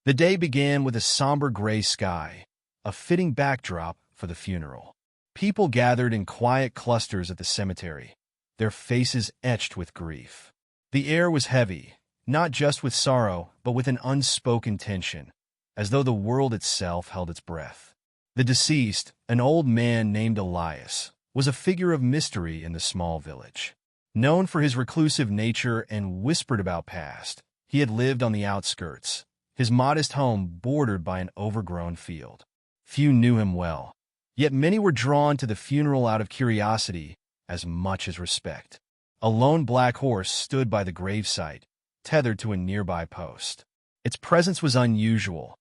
The day began with a somber gray sky, a fitting backdrop for the funeral. People gathered in quiet clusters at the cemetery, their faces etched with grief. The air was heavy, not just with sorrow, but with an unspoken tension, as though the world itself held its breath. The deceased, an old man named Elias, was a figure of mystery in the small village. Known for his reclusive nature and whispered about past, he had lived on the outskirts, his modest home bordered by an overgrown field. Few knew him well, yet many were drawn to the funeral out of curiosity as much as respect. A lone black horse stood by the gravesite, tethered to a nearby post. Its presence was unusual.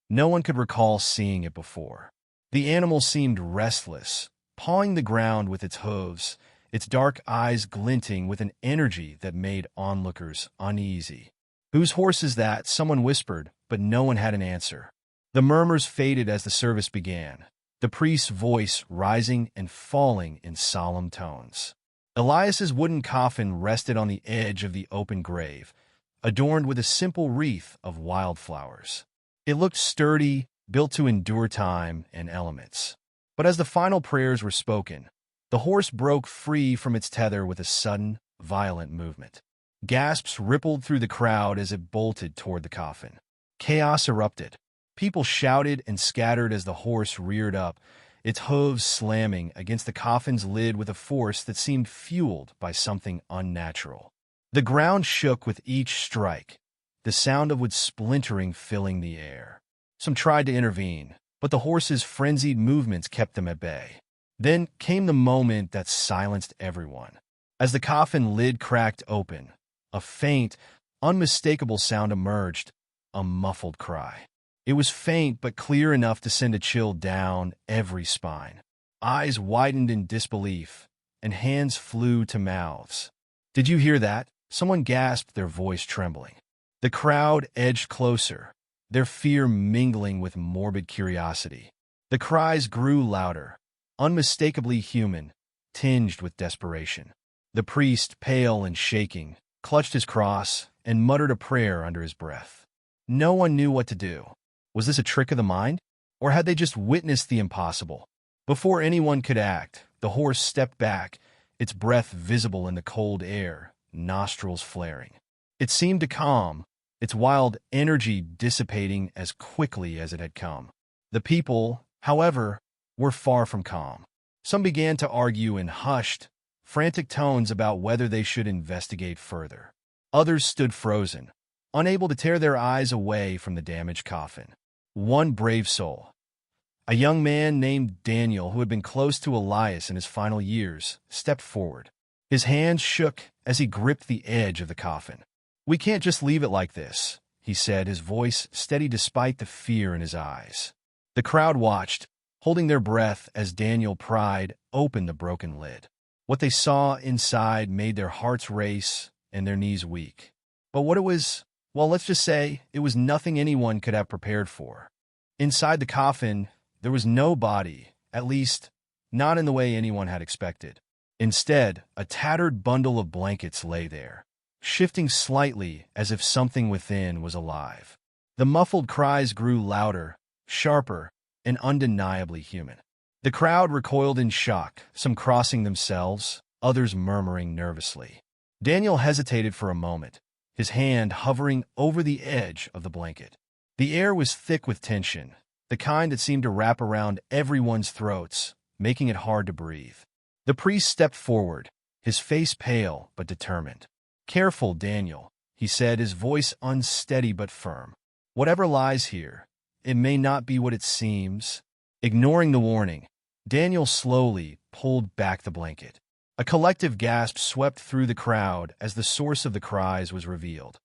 No one could recall seeing it before. The animal seemed restless, pawing the ground with its hooves, its dark eyes glinting with an energy that made onlookers uneasy. "Whose horse is that?" someone whispered, but no one had an answer. The murmurs faded as the service began, the priest's voice rising and falling in solemn tones. Elias's wooden coffin rested on the edge of the open grave, adorned with a simple wreath of wildflowers. It looked sturdy, built to endure time and elements. But as the final prayers were spoken, the horse broke free from its tether with a sudden, violent movement. Gasps rippled through the crowd as it bolted toward the coffin. Chaos erupted. People shouted and scattered as the horse reared up, its hooves slamming against the coffin's lid with a force that seemed fueled by something unnatural. The ground shook with each strike, the sound of wood splintering filling the air. Some tried to intervene, but the horse's frenzied movements kept them at bay. Then came the moment that silenced everyone. As the coffin lid cracked open, a faint, unmistakable sound emerged, a muffled cry. It was faint but clear enough to send a chill down every spine. Eyes widened in disbelief, and hands flew to mouths. "Did you hear that?" Someone gasped, their voice trembling. The crowd edged closer, their fear mingling with morbid curiosity. The cries grew louder, unmistakably human, tinged with desperation. The priest, pale and shaking, clutched his cross and muttered a prayer under his breath. No one knew what to do. Was this a trick of the mind? Or had they just witnessed the impossible? Before anyone could act, the horse stepped back, its breath visible in the cold air, nostrils flaring. It seemed to calm, its wild energy dissipating as quickly as it had come. The people, however, were far from calm. Some began to argue in hushed, frantic tones about whether they should investigate further. Others stood frozen, unable to tear their eyes away from the damaged coffin. One brave soul, a young man named Daniel who had been close to Elias in his final years, stepped forward. His hands shook as he gripped the edge of the coffin. "We can't just leave it like this," he said, his voice steady despite the fear in his eyes. The crowd watched, holding their breath as Daniel pried open the broken lid. What they saw inside made their hearts race and their knees weak. But what it was, well, let's just say it was nothing anyone could have prepared for. Inside the coffin, there was no body, at least not in the way anyone had expected. Instead, a tattered bundle of blankets lay there, shifting slightly as if something within was alive. The muffled cries grew louder, sharper, and undeniably human. The crowd recoiled in shock, some crossing themselves, others murmuring nervously. Daniel hesitated for a moment, his hand hovering over the edge of the blanket. The air was thick with tension, the kind that seemed to wrap around everyone's throats, making it hard to breathe. The priest stepped forward, his face pale but determined. "Careful, Daniel," he said, his voice unsteady but firm. "Whatever lies here, it may not be what it seems." Ignoring the warning, Daniel slowly pulled back the blanket. A collective gasp swept through the crowd as the source of the cries was revealed.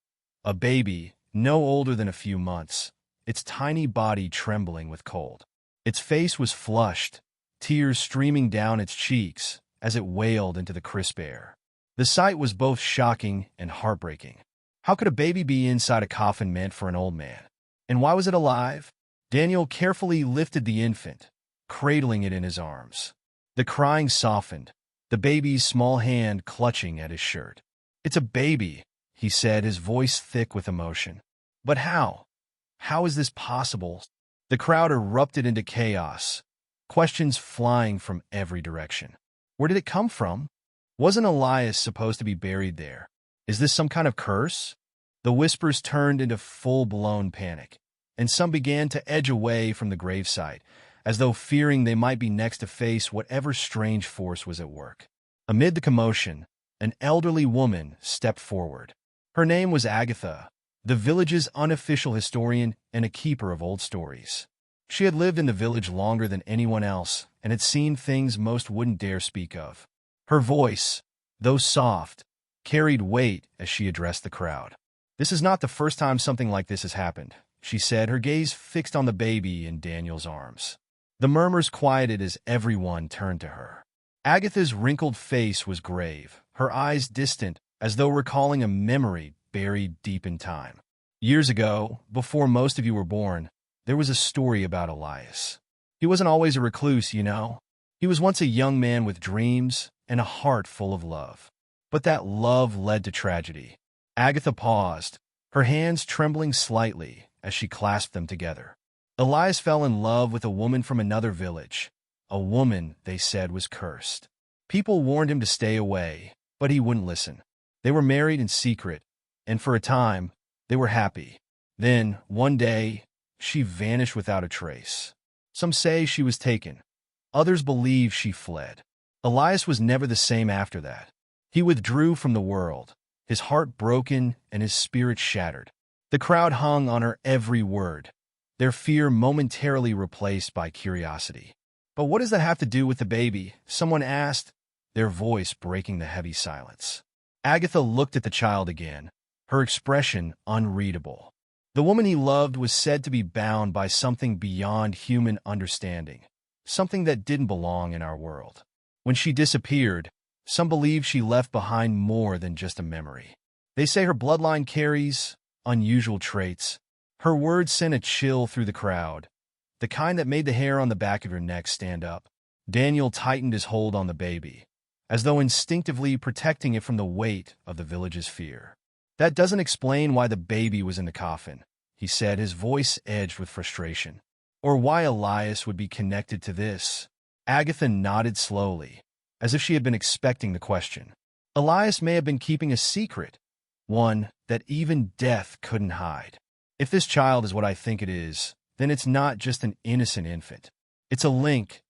A baby, no older than a few months, its tiny body trembling with cold. Its face was flushed, tears streaming down its cheeks as it wailed into the crisp air. The sight was both shocking and heartbreaking. How could a baby be inside a coffin meant for an old man? And why was it alive? Daniel carefully lifted the infant, cradling it in his arms. The crying softened, the baby's small hand clutching at his shirt. "It's a baby," he said, his voice thick with emotion. "But how? How is this possible? The crowd erupted into chaos, questions flying from every direction. Where did it come from? Wasn't Elias supposed to be buried there? Is this some kind of curse? The whispers turned into full-blown panic, and some began to edge away from the gravesite, as though fearing they might be next to face whatever strange force was at work. Amid the commotion, an elderly woman stepped forward. Her name was Agatha, the village's unofficial historian and a keeper of old stories. She had lived in the village longer than anyone else and had seen things most wouldn't dare speak of. Her voice, though soft, carried weight as she addressed the crowd. "This is not the first time something like this has happened," she said, her gaze fixed on the baby in Daniel's arms. The murmurs quieted as everyone turned to her. Agatha's wrinkled face was grave, her eyes distant, as though recalling a memory buried deep in time. "Years ago, before most of you were born, there was a story about Elias. He wasn't always a recluse, you know. He was once a young man with dreams and a heart full of love. But that love led to tragedy." Agatha paused, her hands trembling slightly as she clasped them together. "Elias fell in love with a woman from another village. A woman, they said, was cursed. People warned him to stay away, but he wouldn't listen. They were married in secret, and for a time, they were happy. Then, one day, she vanished without a trace. Some say she was taken. Others believe she fled. Elias was never the same after that. He withdrew from the world, his heart broken and his spirit shattered." The crowd hung on her every word, their fear momentarily replaced by curiosity. "But what does that have to do with the baby?" someone asked, their voice breaking the heavy silence. Agatha looked at the child again, her expression unreadable. The woman he loved was said to be bound by something beyond human understanding, something that didn't belong in our world. When she disappeared, some believe she left behind more than just a memory. They say her bloodline carries unusual traits. Her words sent a chill through the crowd, the kind that made the hair on the back of your neck stand up. Daniel tightened his hold on the baby, as though instinctively protecting it from the weight of the village's fear. "That doesn't explain why the baby was in the coffin," he said, his voice edged with frustration. "Or why Elias would be connected to this." Agatha nodded slowly, as if she had been expecting the question. "Elias may have been keeping a secret, one that even death couldn't hide. If this child is what I think it is, then it's not just an innocent infant. It's a link,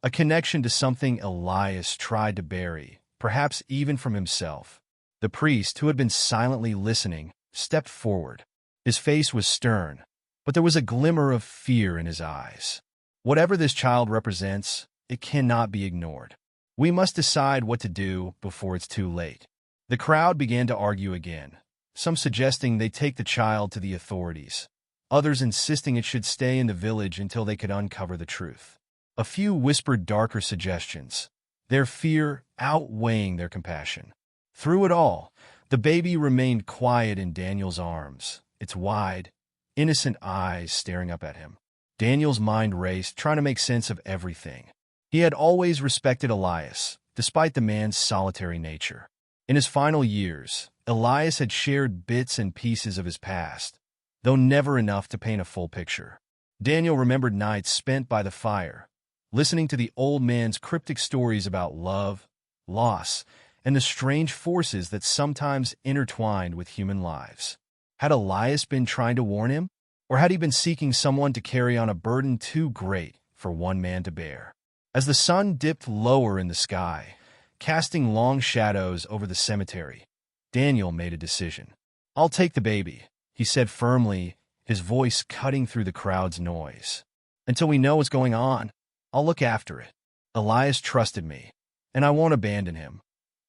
a connection to something Elias tried to bury, perhaps even from himself." The priest, who had been silently listening, stepped forward. His face was stern, but there was a glimmer of fear in his eyes. "Whatever this child represents, it cannot be ignored. We must decide what to do before it's too late." The crowd began to argue again, some suggesting they take the child to the authorities, others insisting it should stay in the village until they could uncover the truth. A few whispered darker suggestions, their fear outweighing their compassion. Through it all, the baby remained quiet in Daniel's arms, its wide, innocent eyes staring up at him. Daniel's mind raced, trying to make sense of everything. He had always respected Elias, despite the man's solitary nature. In his final years, Elias had shared bits and pieces of his past, though never enough to paint a full picture. Daniel remembered nights spent by the fire, listening to the old man's cryptic stories about love, loss, and the strange forces that sometimes intertwined with human lives. Had Elias been trying to warn him? Or had he been seeking someone to carry on a burden too great for one man to bear? As the sun dipped lower in the sky, casting long shadows over the cemetery, Daniel made a decision. "I'll take the baby," he said firmly, his voice cutting through the crowd's noise. "Until we know what's going on, I'll look after it. Elias trusted me, and I won't abandon him.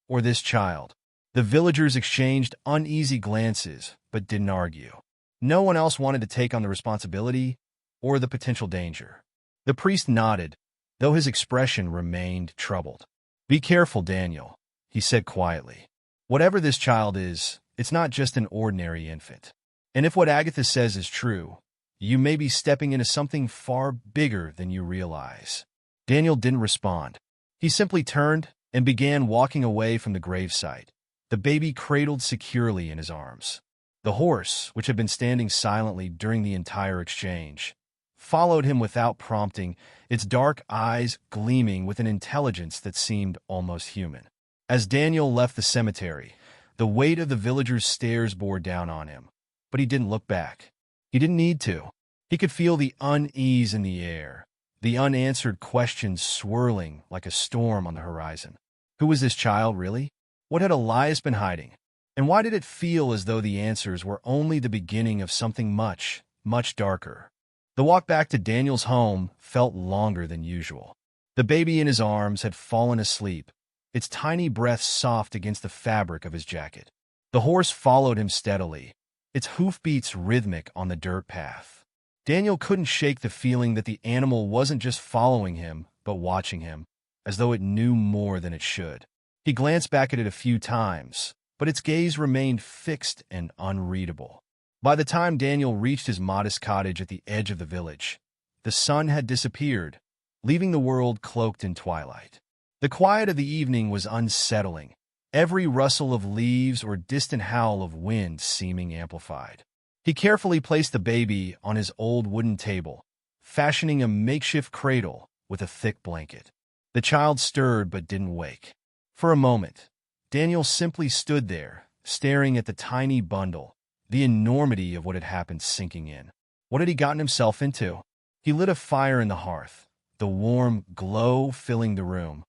Or this child." The villagers exchanged uneasy glances, but didn't argue. No one else wanted to take on the responsibility or the potential danger. The priest nodded, though his expression remained troubled. "Be careful, Daniel," he said quietly. "Whatever this child is, it's not just an ordinary infant. And if what Agatha says is true, you may be stepping into something far bigger than you realize." Daniel didn't respond. He simply turned and began walking away from the gravesite, the baby cradled securely in his arms. The horse, which had been standing silently during the entire exchange, followed him without prompting, its dark eyes gleaming with an intelligence that seemed almost human. As Daniel left the cemetery, the weight of the villagers' stares bore down on him, but he didn't look back. He didn't need to. He could feel the unease in the air, the unanswered questions swirling like a storm on the horizon. Who was this child, really? What had Elias been hiding? And why did it feel as though the answers were only the beginning of something much, much darker? The walk back to Daniel's home felt longer than usual. The baby in his arms had fallen asleep, its tiny breath soft against the fabric of his jacket. The horse followed him steadily, its hoofbeats rhythmic on the dirt path. Daniel couldn't shake the feeling that the animal wasn't just following him, but watching him, as though it knew more than it should. He glanced back at it a few times, but its gaze remained fixed and unreadable. By the time Daniel reached his modest cottage at the edge of the village, the sun had disappeared, leaving the world cloaked in twilight. The quiet of the evening was unsettling, every rustle of leaves or distant howl of wind seeming amplified. He carefully placed the baby on his old wooden table, fashioning a makeshift cradle with a thick blanket. The child stirred but didn't wake. For a moment, Daniel simply stood there, staring at the tiny bundle, the enormity of what had happened sinking in. What had he gotten himself into? He lit a fire in the hearth, the warm glow filling the room,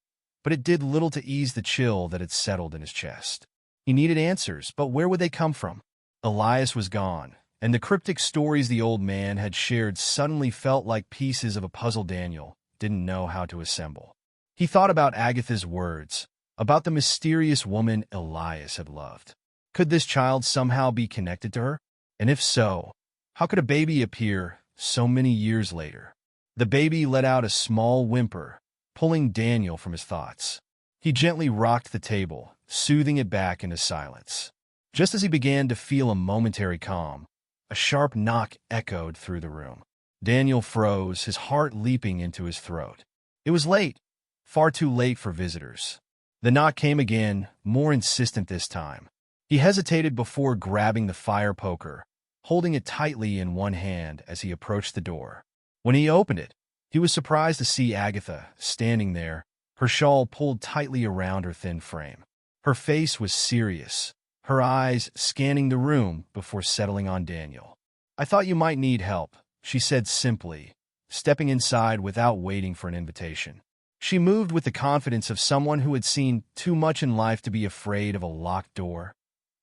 but it did little to ease the chill that had settled in his chest. He needed answers, but where would they come from? Elias was gone, and the cryptic stories the old man had shared suddenly felt like pieces of a puzzle Daniel didn't know how to assemble. He thought about Agatha's words, about the mysterious woman Elias had loved. Could this child somehow be connected to her? And if so, how could a baby appear so many years later? The baby let out a small whimper, pulling Daniel from his thoughts. He gently rocked the table, soothing it back into silence. Just as he began to feel a momentary calm, a sharp knock echoed through the room. Daniel froze, his heart leaping into his throat. It was late, far too late for visitors. The knock came again, more insistent this time. He hesitated before grabbing the fire poker, holding it tightly in one hand as he approached the door. When he opened it, he was surprised to see Agatha standing there, her shawl pulled tightly around her thin frame. Her face was serious, her eyes scanning the room before settling on Daniel. "I thought you might need help," she said simply, stepping inside without waiting for an invitation. She moved with the confidence of someone who had seen too much in life to be afraid of a locked door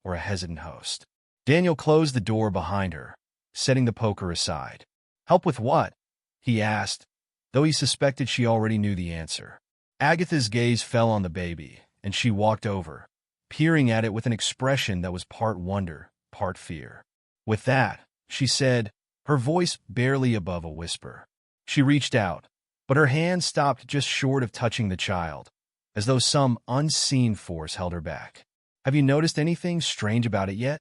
or a hesitant host. Daniel closed the door behind her, setting the poker aside. "Help with what?" he asked, though he suspected she already knew the answer. Agatha's gaze fell on the baby, and she walked over, peering at it with an expression that was part wonder, part fear. "With that," she said, her voice barely above a whisper. She reached out, but her hand stopped just short of touching the child, as though some unseen force held her back. "Have you noticed anything strange about it yet?"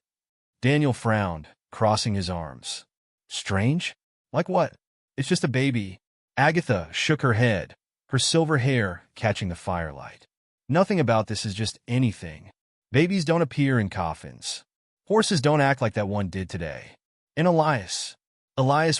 Daniel frowned, crossing his arms. "Strange? Like what?" "It's just a baby." Agatha shook her head, her silver hair catching the firelight. "Nothing about this is just anything. Babies don't appear in coffins. Horses don't act like that one did today. And Elias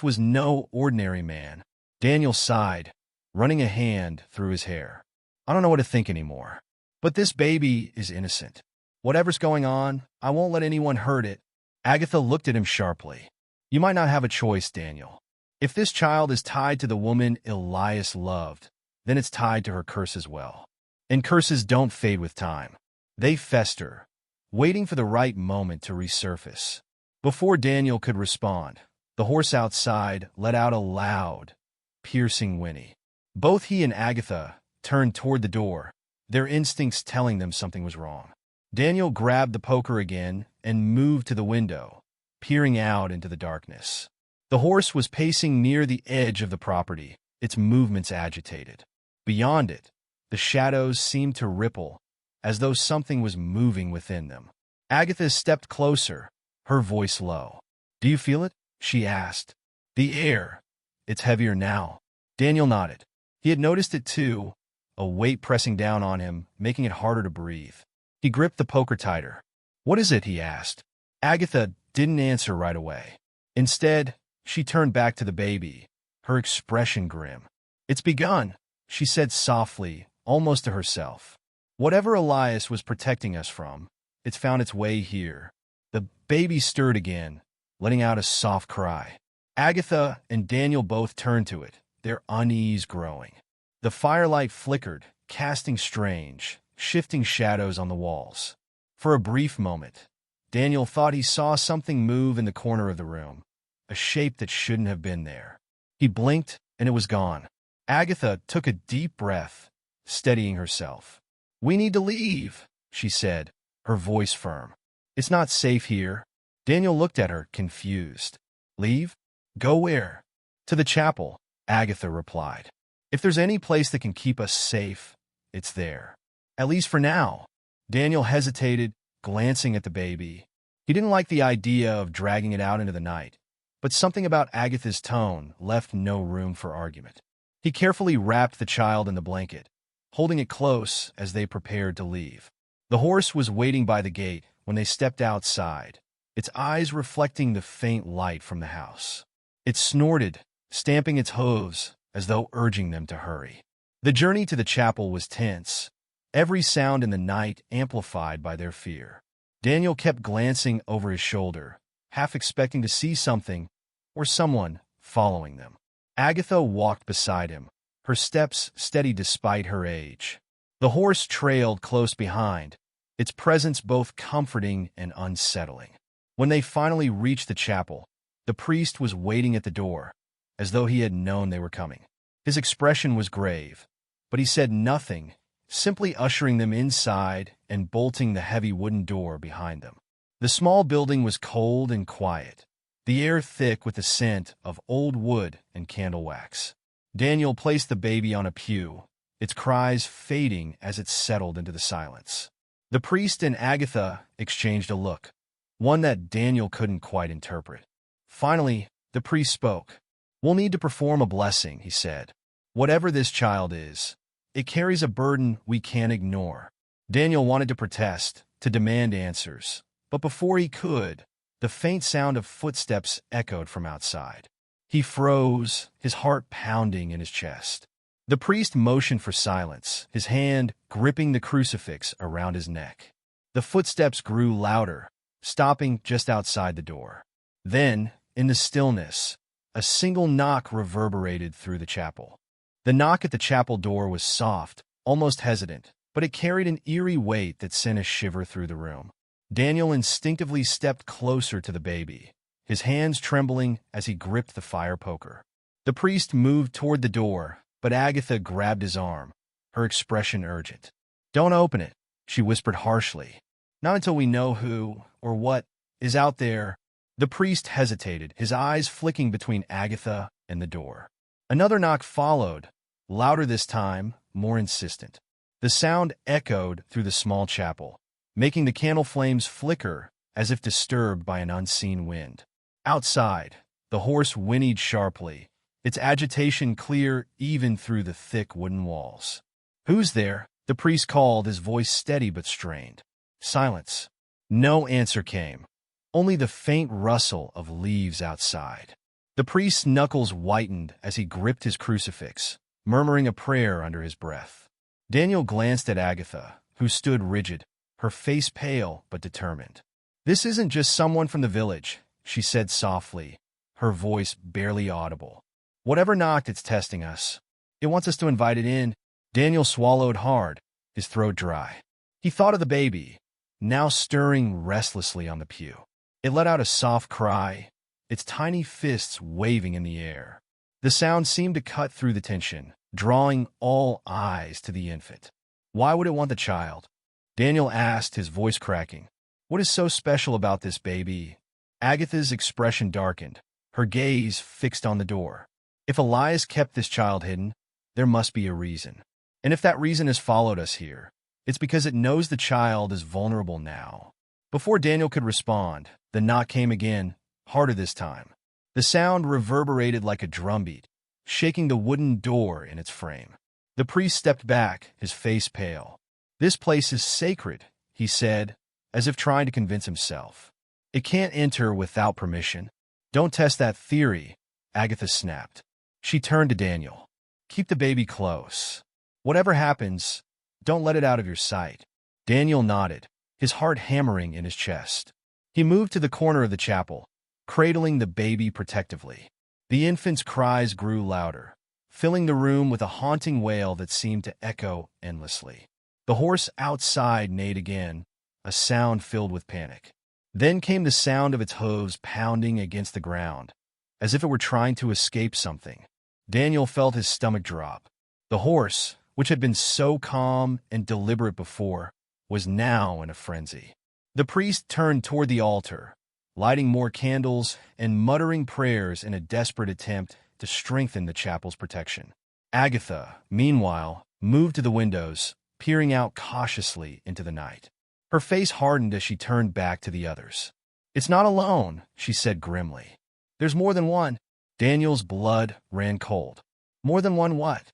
was no ordinary man." Daniel sighed, running a hand through his hair. "I don't know what to think anymore. But this baby is innocent. Whatever's going on, I won't let anyone hurt it." Agatha looked at him sharply. "You might not have a choice, Daniel. If this child is tied to the woman Elias loved, then it's tied to her curse as well. And curses don't fade with time. They fester, waiting for the right moment to resurface." Before Daniel could respond, the horse outside let out a loud, piercing whinny. Both he and Agatha turned toward the door, their instincts telling them something was wrong. Daniel grabbed the poker again and moved to the window, peering out into the darkness. The horse was pacing near the edge of the property, its movements agitated. Beyond it, the shadows seemed to ripple, as though something was moving within them. Agatha stepped closer, her voice low. "Do you feel it?" she asked. "The air. It's heavier now." Daniel nodded. He had noticed it too, a weight pressing down on him, making it harder to breathe. He gripped the poker tighter. "What is it?" he asked. Agatha didn't answer right away. Instead, she turned back to the baby, her expression grim. "It's begun," she said softly, almost to herself. "Whatever Elias was protecting us from, it's found its way here." The baby stirred again, letting out a soft cry. Agatha and Daniel both turned to it, their unease growing. The firelight flickered, casting strange, shifting shadows on the walls. For a brief moment, Daniel thought he saw something move in the corner of the room, a shape that shouldn't have been there. He blinked, and it was gone. Agatha took a deep breath, steadying herself. "We need to leave," she said, her voice firm. "It's not safe here." Daniel looked at her, confused. "Leave? Go where?" "To the chapel," Agatha replied. "If there's any place that can keep us safe, it's there. At least for now." Daniel hesitated, glancing at the baby. He didn't like the idea of dragging it out into the night, but something about Agatha's tone left no room for argument. He carefully wrapped the child in the blanket, holding it close as they prepared to leave. The horse was waiting by the gate when they stepped outside, its eyes reflecting the faint light from the house. It snorted, stamping its hooves as though urging them to hurry. The journey to the chapel was tense, every sound in the night amplified by their fear. Daniel kept glancing over his shoulder, half expecting to see something or someone following them. Agatha walked beside him, her steps steady despite her age. The horse trailed close behind, its presence both comforting and unsettling. When they finally reached the chapel, the priest was waiting at the door, as though he had known they were coming. His expression was grave, but he said nothing, simply ushering them inside and bolting the heavy wooden door behind them. The small building was cold and quiet, the air thick with the scent of old wood and candle wax. Daniel placed the baby on a pew, its cries fading as it settled into the silence. The priest and Agatha exchanged a look, one that Daniel couldn't quite interpret. Finally, the priest spoke. "We'll need to perform a blessing," he said. "Whatever this child is, it carries a burden we can't ignore." Daniel wanted to protest, to demand answers, but before he could, the faint sound of footsteps echoed from outside. He froze, his heart pounding in his chest. The priest motioned for silence, his hand gripping the crucifix around his neck. The footsteps grew louder, stopping just outside the door. Then, in the stillness, a single knock reverberated through the chapel. The knock at the chapel door was soft, almost hesitant, but it carried an eerie weight that sent a shiver through the room. Daniel instinctively stepped closer to the baby, his hands trembling as he gripped the fire poker. The priest moved toward the door, but Agatha grabbed his arm, her expression urgent. "Don't open it," she whispered harshly. "Not until we know who, or what, is out there." The priest hesitated, his eyes flicking between Agatha and the door. Another knock followed, louder this time, more insistent. The sound echoed through the small chapel, making the candle flames flicker as if disturbed by an unseen wind. Outside, the horse whinnied sharply, its agitation clear even through the thick wooden walls. "Who's there?" the priest called, his voice steady but strained. Silence. No answer came, only the faint rustle of leaves outside. The priest's knuckles whitened as he gripped his crucifix, murmuring a prayer under his breath. Daniel glanced at Agatha, who stood rigid, her face pale but determined. "This isn't just someone from the village," she said softly, her voice barely audible. "Whatever knocked, it's testing us. It wants us to invite it in." Daniel swallowed hard, his throat dry. He thought of the baby, now stirring restlessly on the pew. It let out a soft cry, its tiny fists waving in the air. The sound seemed to cut through the tension, drawing all eyes to the infant. "Why would it want the child?" Daniel asked, his voice cracking. "What is so special about this baby?" Agatha's expression darkened, her gaze fixed on the door. "If Elias kept this child hidden, there must be a reason. And if that reason has followed us here, it's because it knows the child is vulnerable now." Before Daniel could respond, the knock came again, harder this time. The sound reverberated like a drumbeat, shaking the wooden door in its frame. The priest stepped back, his face pale. "This place is sacred," he said, as if trying to convince himself. It can't enter without permission. Don't test that theory, Agatha snapped. She turned to Daniel. Keep the baby close. Whatever happens, don't let it out of your sight. Daniel nodded, his heart hammering in his chest. He moved to the corner of the chapel, cradling the baby protectively. The infant's cries grew louder, filling the room with a haunting wail that seemed to echo endlessly. The horse outside neighed again, a sound filled with panic. Then came the sound of its hooves pounding against the ground, as if it were trying to escape something. Daniel felt his stomach drop. The horse, which had been so calm and deliberate before, was now in a frenzy. The priest turned toward the altar, lighting more candles and muttering prayers in a desperate attempt to strengthen the chapel's protection. Agatha, meanwhile, moved to the windows, peering out cautiously into the night. Her face hardened as she turned back to the others. "It's not alone," she said grimly. "There's more than one." Daniel's blood ran cold. "More than one what?"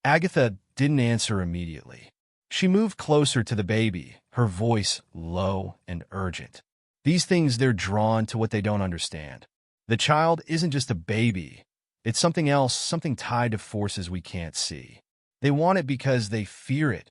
Agatha didn't answer immediately. She moved closer to the baby, her voice low and urgent. "These things, they're drawn to what they don't understand. The child isn't just a baby. It's something else, something tied to forces we can't see. They want it because they fear it,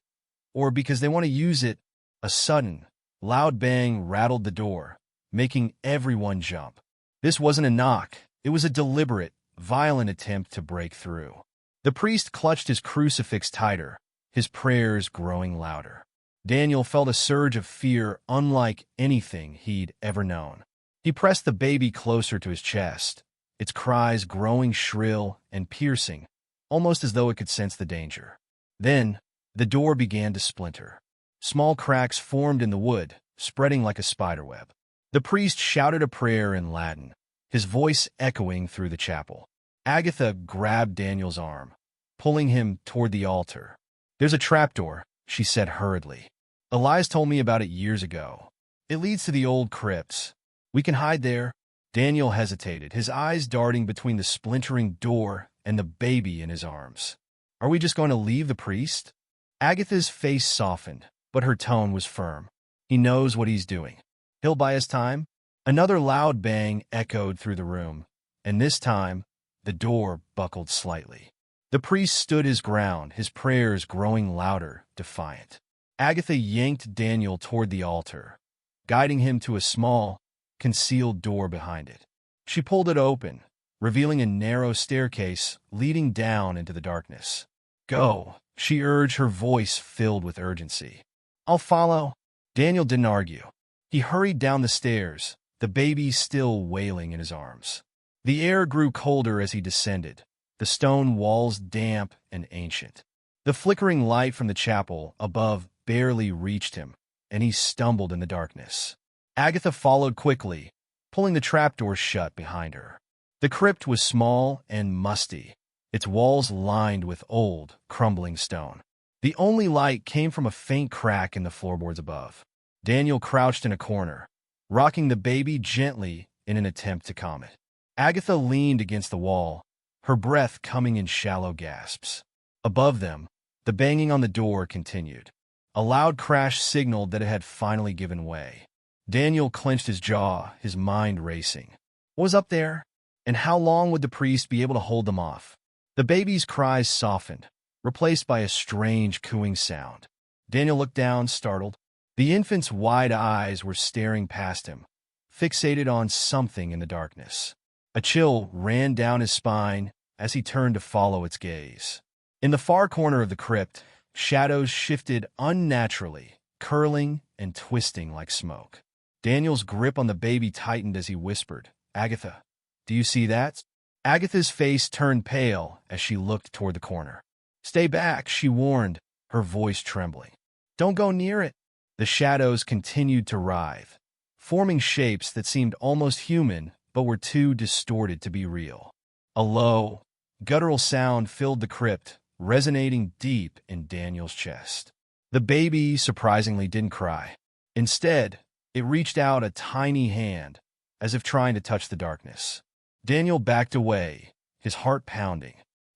or because they want to use it." A sudden, loud bang rattled the door, making everyone jump. This wasn't a knock. It was a deliberate, violent attempt to break through. The priest clutched his crucifix tighter, his prayers growing louder. Daniel felt a surge of fear unlike anything he'd ever known. He pressed the baby closer to his chest, its cries growing shrill and piercing, almost as though it could sense the danger. Then, the door began to splinter. Small cracks formed in the wood, spreading like a spiderweb. The priest shouted a prayer in Latin, his voice echoing through the chapel. Agatha grabbed Daniel's arm, pulling him toward the altar. "There's a trapdoor," she said hurriedly. "Elias told me about it years ago. It leads to the old crypts. We can hide there." Daniel hesitated, his eyes darting between the splintering door and the baby in his arms. "Are we just going to leave the priest?" Agatha's face softened, but her tone was firm. "He knows what he's doing. He'll buy us time." Another loud bang echoed through the room, and this time, the door buckled slightly. The priest stood his ground, his prayers growing louder, defiant. Agatha yanked Daniel toward the altar, guiding him to a small, concealed door behind it. She pulled it open, revealing a narrow staircase leading down into the darkness. "Go," she urged, her voice filled with urgency. "I'll follow." Daniel didn't argue. He hurried down the stairs, the baby still wailing in his arms. The air grew colder as he descended, the stone walls damp and ancient. The flickering light from the chapel above barely reached him, and he stumbled in the darkness. Agatha followed quickly, pulling the trapdoor shut behind her. The crypt was small and musty, its walls lined with old, crumbling stone. The only light came from a faint crack in the floorboards above. Daniel crouched in a corner, rocking the baby gently in an attempt to calm it. Agatha leaned against the wall, her breath coming in shallow gasps. Above them, the banging on the door continued. A loud crash signaled that it had finally given way. Daniel clenched his jaw, his mind racing. What was up there? And how long would the priest be able to hold them off? The baby's cries softened, replaced by a strange cooing sound. Daniel looked down, startled. The infant's wide eyes were staring past him, fixated on something in the darkness. A chill ran down his spine as he turned to follow its gaze. In the far corner of the crypt, shadows shifted unnaturally, curling and twisting like smoke. Daniel's grip on the baby tightened as he whispered, "Agatha, do you see that?" Agatha's face turned pale as she looked toward the corner. "Stay back," she warned, her voice trembling. "Don't go near it." The shadows continued to writhe, forming shapes that seemed almost human but were too distorted to be real. A low, guttural sound filled the crypt, resonating deep in Daniel's chest. The baby surprisingly didn't cry. Instead, it reached out a tiny hand, as if trying to touch the darkness. Daniel backed away, his heart pounding.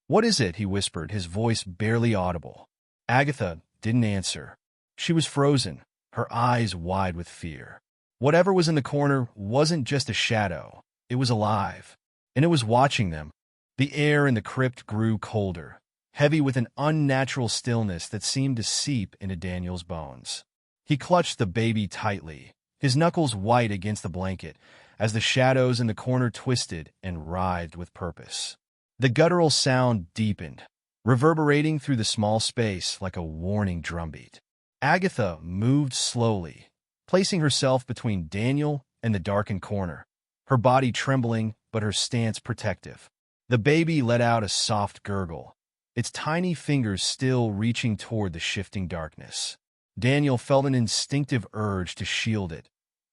"What is it?" he whispered, his voice barely audible. Agatha didn't answer. She was frozen, her eyes wide with fear. Whatever was in the corner wasn't just a shadow. It was alive, and it was watching them. The air in the crypt grew colder, heavy with an unnatural stillness that seemed to seep into Daniel's bones. He clutched the baby tightly, his knuckles white against the blanket, as the shadows in the corner twisted and writhed with purpose. The guttural sound deepened, reverberating through the small space like a warning drumbeat. Agatha moved slowly, placing herself between Daniel and the darkened corner, her body trembling but her stance protective. The baby let out a soft gurgle, its tiny fingers still reaching toward the shifting darkness. Daniel felt an instinctive urge to shield it,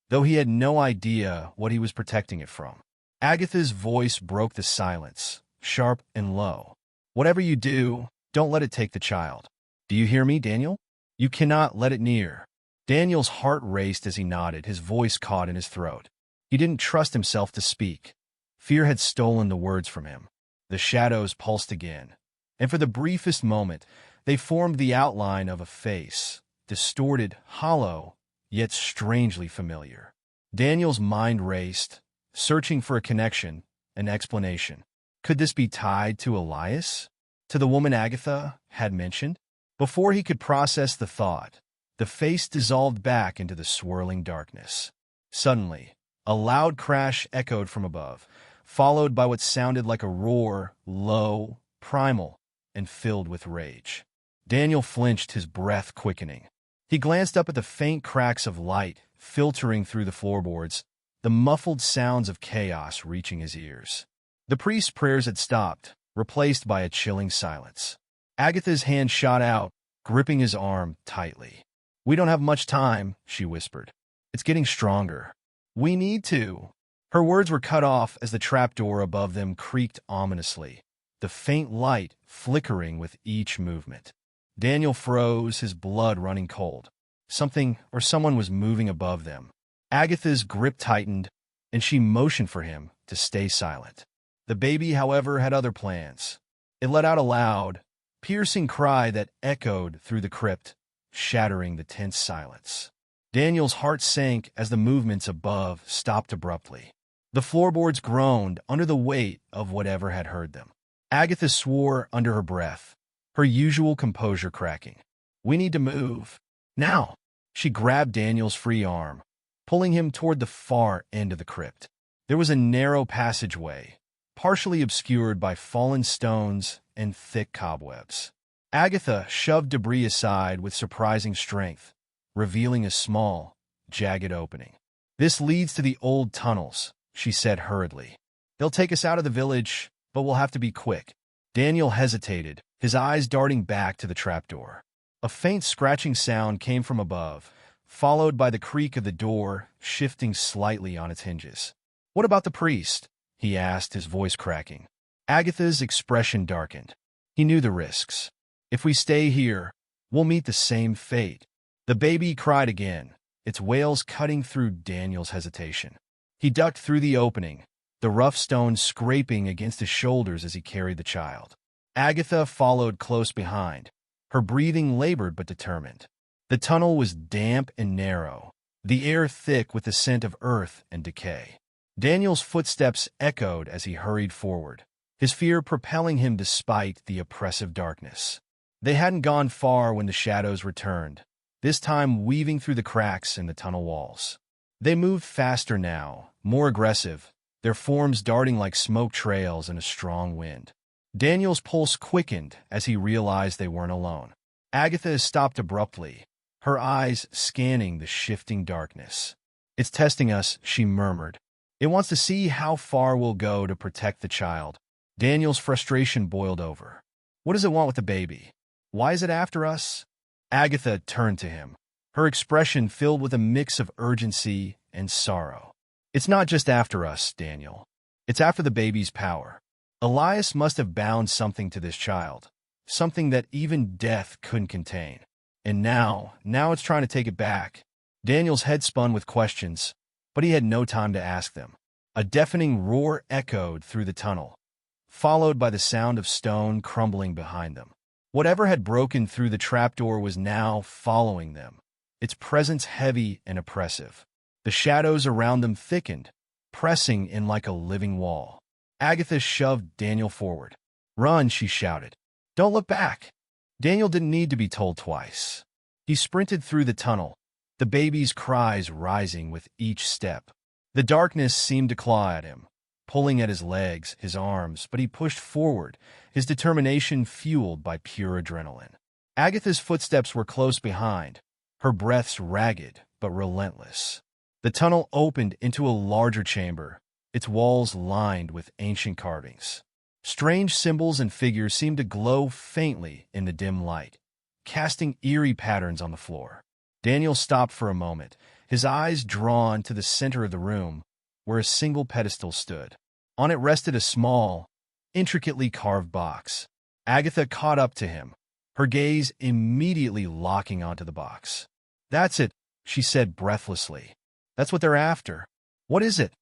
though he had no idea what he was protecting it from. Agatha's voice broke the silence, sharp and low. "Whatever you do, don't let it take the child. Do you hear me, Daniel? You cannot let it near." Daniel's heart raced as he nodded, his voice caught in his throat. He didn't trust himself to speak. Fear had stolen the words from him. The shadows pulsed again, and for the briefest moment, they formed the outline of a face, distorted, hollow, yet strangely familiar. Daniel's mind raced, searching for a connection, an explanation. Could this be tied to Elias? To the woman Agatha had mentioned? Before he could process the thought, the face dissolved back into the swirling darkness. Suddenly, a loud crash echoed from above, followed by what sounded like a roar, low, primal, and filled with rage. Daniel flinched, his breath quickening. He glanced up at the faint cracks of light filtering through the floorboards, the muffled sounds of chaos reaching his ears. The priest's prayers had stopped, replaced by a chilling silence. Agatha's hand shot out, gripping his arm tightly. "We don't have much time," she whispered. "It's getting stronger. We need to." Her words were cut off as the trapdoor above them creaked ominously, the faint light flickering with each movement. Daniel froze, his blood running cold. Something or someone was moving above them. Agatha's grip tightened, and she motioned for him to stay silent. The baby, however, had other plans. It let out a loud, piercing cry that echoed through the crypt, shattering the tense silence. Daniel's heart sank as the movements above stopped abruptly. The floorboards groaned under the weight of whatever had heard them. Agatha swore under her breath, her usual composure cracking. "We need to move. Now!" She grabbed Daniel's free arm, pulling him toward the far end of the crypt. There was a narrow passageway, partially obscured by fallen stones and thick cobwebs. Agatha shoved debris aside with surprising strength, revealing a small, jagged opening. "This leads to the old tunnels," she said hurriedly. "They'll take us out of the village, but we'll have to be quick." Daniel hesitated, his eyes darting back to the trapdoor. A faint scratching sound came from above, followed by the creak of the door shifting slightly on its hinges. "What about the priest?" he asked, his voice cracking. Agatha's expression darkened. He knew the risks. "If we stay here, we'll meet the same fate." The baby cried again, its wails cutting through Daniel's hesitation. He ducked through the opening, the rough stones scraping against his shoulders as he carried the child. Agatha followed close behind, her breathing labored but determined. The tunnel was damp and narrow, the air thick with the scent of earth and decay. Daniel's footsteps echoed as he hurried forward, his fear propelling him despite the oppressive darkness. They hadn't gone far when the shadows returned, this time weaving through the cracks in the tunnel walls. They moved faster now, more aggressive, their forms darting like smoke trails in a strong wind. Daniel's pulse quickened as he realized they weren't alone. Agatha stopped abruptly, her eyes scanning the shifting darkness. "It's testing us," she murmured. "It wants to see how far we'll go to protect the child." Daniel's frustration boiled over. What does it want with the baby? Why is it after us? Agatha turned to him, her expression filled with a mix of urgency and sorrow. "It's not just after us, Daniel. It's after the baby's power. Elias must have bound something to this child, something that even death couldn't contain. And now it's trying to take it back." Daniel's head spun with questions, but he had no time to ask them. A deafening roar echoed through the tunnel, followed by the sound of stone crumbling behind them. Whatever had broken through the trapdoor was now following them, its presence heavy and oppressive. The The shadows around them thickened, pressing in like a living wall. Agatha shoved Daniel forward. "Run," she shouted. "Don't look back." Daniel didn't need to be told twice. He sprinted through the tunnel, the baby's cries rising with each step. The darkness seemed to claw at him, pulling at his legs, his arms, but he pushed forward, his determination fueled by pure adrenaline. Agatha's footsteps were close behind, her breaths ragged but relentless. The tunnel opened into a larger chamber, its walls lined with ancient carvings. Strange symbols and figures seemed to glow faintly in the dim light, casting eerie patterns on the floor. Daniel stopped for a moment, his eyes drawn to the center of the room, where a single pedestal stood. On it rested a small, intricately carved box. Agatha caught up to him, her gaze immediately locking onto the box. "That's it," she said breathlessly. "That's what they're after." "What is it?"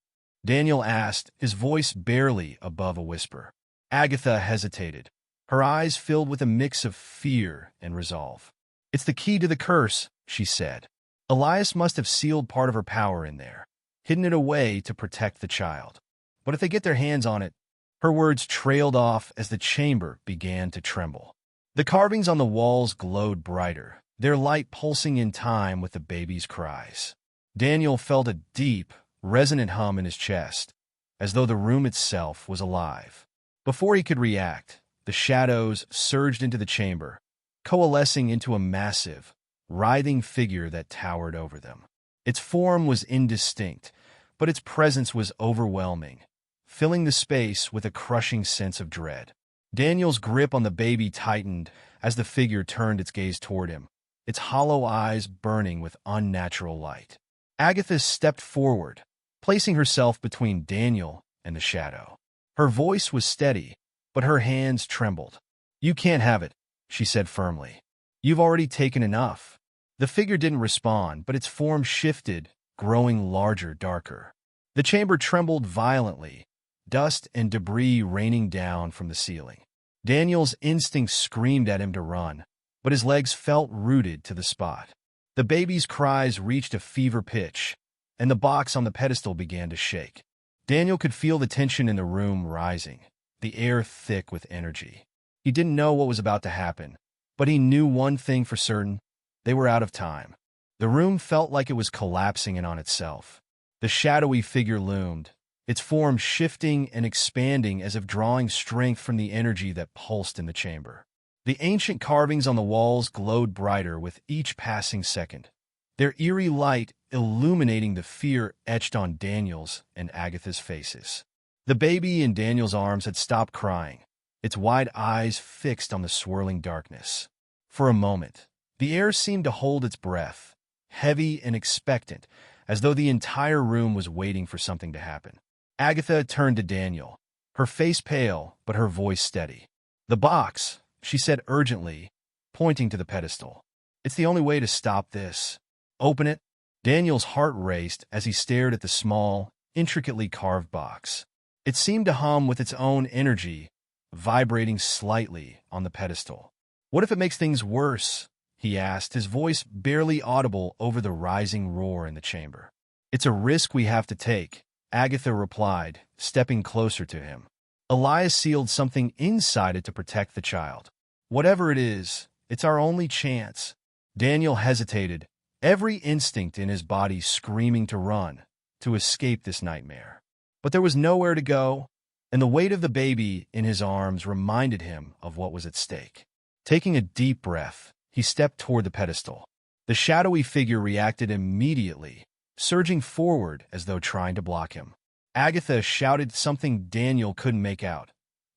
Daniel asked, his voice barely above a whisper. Agatha hesitated, her eyes filled with a mix of fear and resolve. "It's the key to the curse," she said. "Elias must have sealed part of her power in there, hidden it away to protect the child. But if they get their hands on it—" Her words trailed off as the chamber began to tremble. The carvings on the walls glowed brighter, their light pulsing in time with the baby's cries. Daniel felt a deep, resonant hum in his chest, as though the room itself was alive. Before he could react, the shadows surged into the chamber, coalescing into a massive, writhing figure that towered over them. Its form was indistinct, but its presence was overwhelming, filling the space with a crushing sense of dread. Daniel's grip on the baby tightened as the figure turned its gaze toward him, its hollow eyes burning with unnatural light. Agatha stepped forward, placing herself between Daniel and the shadow. Her voice was steady, but her hands trembled. "You can't have it," she said firmly. "You've already taken enough." The figure didn't respond, but its form shifted, growing larger, darker. The chamber trembled violently, dust and debris raining down from the ceiling. Daniel's instincts screamed at him to run, but his legs felt rooted to the spot. The baby's cries reached a fever pitch, and the box on the pedestal began to shake. Daniel could feel the tension in the room rising, the air thick with energy. He didn't know what was about to happen, but he knew one thing for certain: they were out of time. The room felt like it was collapsing in on itself. The shadowy figure loomed, its form shifting and expanding as if drawing strength from the energy that pulsed in the chamber. The ancient carvings on the walls glowed brighter with each passing second, their eerie light illuminating the fear etched on Daniel's and Agatha's faces. The baby in Daniel's arms had stopped crying, its wide eyes fixed on the swirling darkness. For a moment, the air seemed to hold its breath, heavy and expectant, as though the entire room was waiting for something to happen. Agatha turned to Daniel, her face pale but her voice steady. "The box," she said urgently, pointing to the pedestal. "It's the only way to stop this. Open it." Daniel's heart raced as he stared at the small, intricately carved box. It seemed to hum with its own energy, vibrating slightly on the pedestal. "What if it makes things worse?" he asked, his voice barely audible over the rising roar in the chamber. "It's a risk we have to take," Agatha replied, stepping closer to him. "Elias sealed something inside it to protect the child. Whatever it is, it's our only chance." Daniel hesitated, every instinct in his body screaming to run, to escape this nightmare. But there was nowhere to go, and the weight of the baby in his arms reminded him of what was at stake. Taking a deep breath, he stepped toward the pedestal. The shadowy figure reacted immediately, surging forward as though trying to block him. Agatha shouted something Daniel couldn't make out,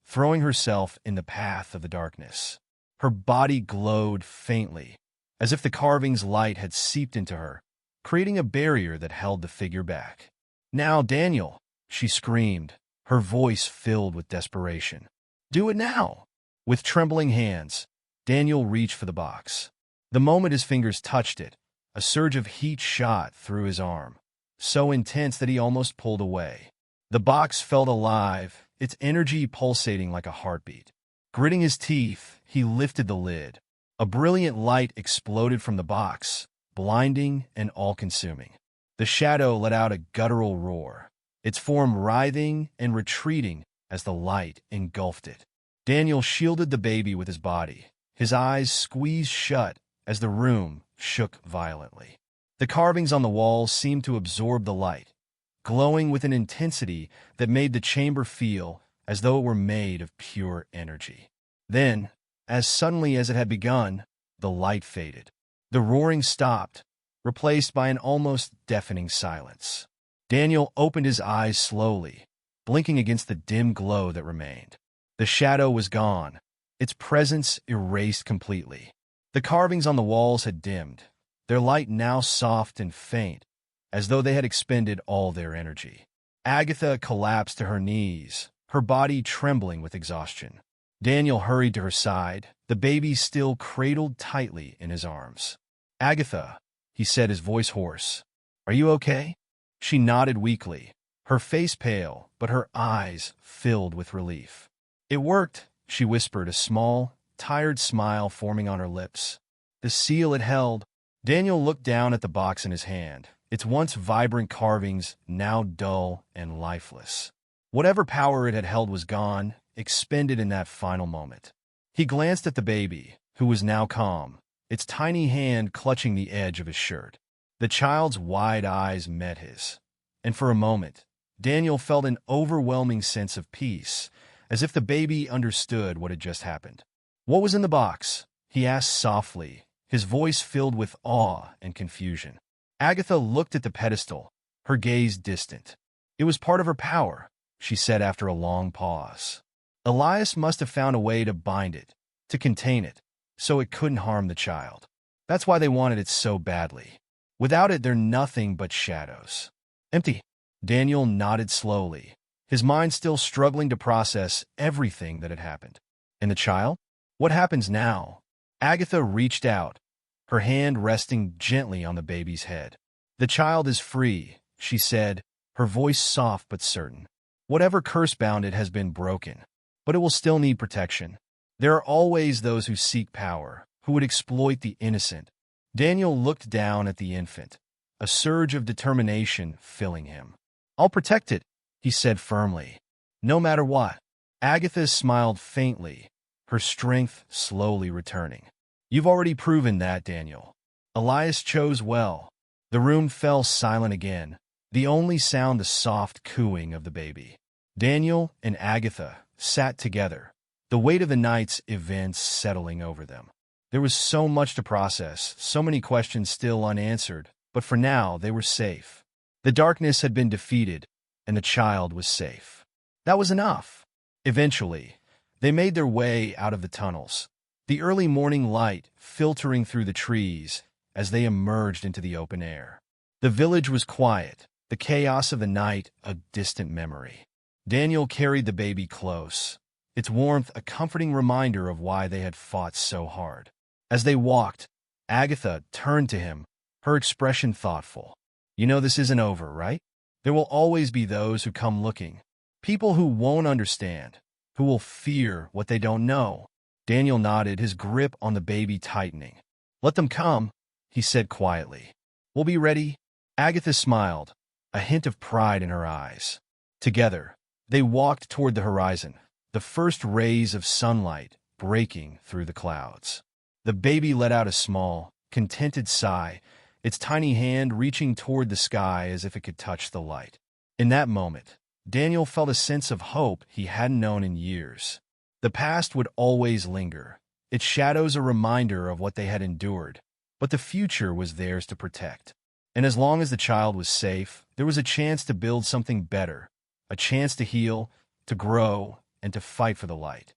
throwing herself in the path of the darkness. Her body glowed faintly, as if the carving's light had seeped into her, creating a barrier that held the figure back. "Now, Daniel!" she screamed, her voice filled with desperation. "Do it now!" With trembling hands, Daniel reached for the box. The moment his fingers touched it, a surge of heat shot through his arm, so intense that he almost pulled away. The box felt alive, its energy pulsating like a heartbeat. Gritting his teeth, he lifted the lid. A brilliant light exploded from the box, blinding and all-consuming. The shadow let out a guttural roar, its form writhing and retreating as the light engulfed it. Daniel shielded the baby with his body, his eyes squeezed shut as the room shook violently. The carvings on the walls seemed to absorb the light, glowing with an intensity that made the chamber feel as though it were made of pure energy. Then, as suddenly as it had begun, the light faded. The roaring stopped, replaced by an almost deafening silence. Daniel opened his eyes slowly, blinking against the dim glow that remained. The shadow was gone, its presence erased completely. The carvings on the walls had dimmed, their light now soft and faint, as though they had expended all their energy. Agatha collapsed to her knees, her body trembling with exhaustion. Daniel hurried to her side, the baby still cradled tightly in his arms. "Agatha," he said, his voice hoarse, "are you okay?" She nodded weakly, her face pale, but her eyes filled with relief. "It worked," she whispered, a small, tired smile forming on her lips. The seal it held. Daniel looked down at the box in his hand, its once vibrant carvings now dull and lifeless. Whatever power it had held was gone, expended in that final moment. He glanced at the baby, who was now calm, its tiny hand clutching the edge of his shirt. The child's wide eyes met his, and for a moment, Daniel felt an overwhelming sense of peace, as if the baby understood what had just happened. "What was in the box?" he asked softly, his voice filled with awe and confusion. Agatha looked at the pedestal, her gaze distant. "It was part of her power," she said after a long pause. "Elias must have found a way to bind it, to contain it, so it couldn't harm the child. That's why they wanted it so badly. Without it, they're nothing but shadows." "Empty." Daniel nodded slowly, his mind still struggling to process everything that had happened. "And the child? What happens now?" Agatha reached out, her hand resting gently on the baby's head. "The child is free," she said, her voice soft but certain. "Whatever curse bound it has been broken, but it will still need protection. There are always those who seek power, who would exploit the innocent." Daniel looked down at the infant, a surge of determination filling him. "I'll protect it," he said firmly, "no matter what." Agatha smiled faintly, her strength slowly returning. "You've already proven that, Daniel. Elias chose well." The room fell silent again, the only sound the soft cooing of the baby. Daniel and Agatha sat together, the weight of the night's events settling over them. There was so much to process, so many questions still unanswered, but for now they were safe. The darkness had been defeated, and the child was safe. That was enough. Eventually, they made their way out of the tunnels, the early morning light filtering through the trees as they emerged into the open air. The village was quiet, the chaos of the night a distant memory. Daniel carried the baby close, its warmth a comforting reminder of why they had fought so hard. As they walked, Agatha turned to him, her expression thoughtful. "You know this isn't over, right? There will always be those who come looking, people who won't understand, who will fear what they don't know." Daniel nodded, his grip on the baby tightening. "Let them come," he said quietly. "We'll be ready." Agatha smiled, a hint of pride in her eyes. Together, they walked toward the horizon, the first rays of sunlight breaking through the clouds. The baby let out a small, contented sigh, its tiny hand reaching toward the sky as if it could touch the light. In that moment, Daniel felt a sense of hope he hadn't known in years. The past would always linger, its shadows a reminder of what they had endured, but the future was theirs to protect. And as long as the child was safe, there was a chance to build something better, a chance to heal, to grow, and to fight for the light.